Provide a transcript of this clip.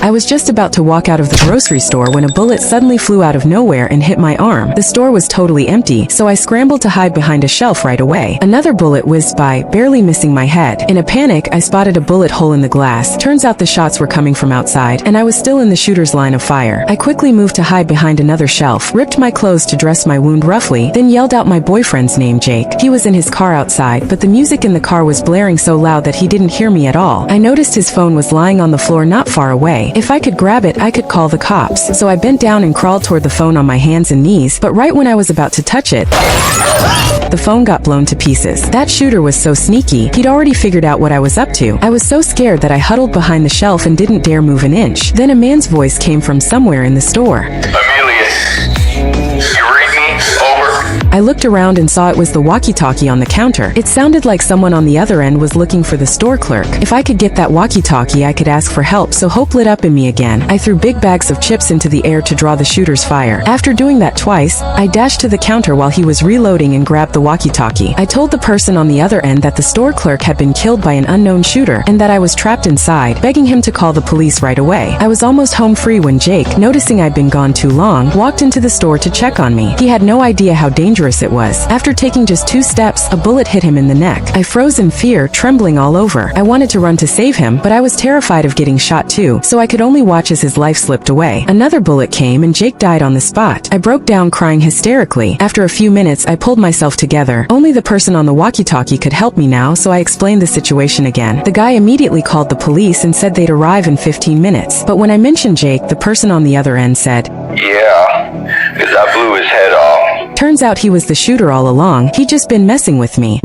I was just about to walk out of the grocery store when a bullet suddenly flew out of nowhere and hit my arm. The store was totally empty, so I scrambled to hide behind a shelf right away. Another bullet whizzed by, barely missing my head. In a panic, I spotted a bullet hole in the glass. Turns out the shots were coming from outside, and I was still in the shooter's line of fire. I quickly moved to hide behind another shelf, ripped my clothes to dress my wound roughly, then yelled out my boyfriend's name, Jake. He was in his car outside, but the music in the car was blaring so loud that he didn't hear me at all. I noticed his phone was lying on the floor not far away. If I could grab it, I could call the cops. So I bent down and crawled toward the phone on my hands and knees, but right when I was about to touch it, the phone got blown to pieces. That shooter was so sneaky, he'd already figured out what I was up to. I was so scared that I huddled behind the shelf and didn't dare move an inch. Then a man's voice came from somewhere in the store. Amelia, you read me? Over. I looked around and saw it was the walkie-talkie on the counter. It sounded like someone on the other end was looking for the store clerk. If I could get that walkie-talkie, I could ask for help, so hope lit up in me again. I threw big bags of chips into the air to draw the shooter's fire. After doing that twice, I dashed to the counter while he was reloading and grabbed the walkie-talkie. I told the person on the other end that the store clerk had been killed by an unknown shooter and that I was trapped inside, begging him to call the police right away. I was almost home free when Jake, noticing I'd been gone too long, walked into the store to check on me. He had no idea how dangerous it was. After taking just 2 steps, a bullet hit him in the neck. I froze in fear, trembling all over. I wanted to run to save him, but I was terrified of getting shot too, so I could only watch as his life slipped away. Another bullet came and Jake died on the spot. I broke down crying hysterically. After a few minutes, I pulled myself together. Only the person on the walkie-talkie could help me now, so I explained the situation again. The guy immediately called the police and said they'd arrive in 15 minutes. But when I mentioned Jake, the person on the other end said, Yeah, 'cause I blew his head off. "Turns out he was the shooter all along. He'd just been messing with me."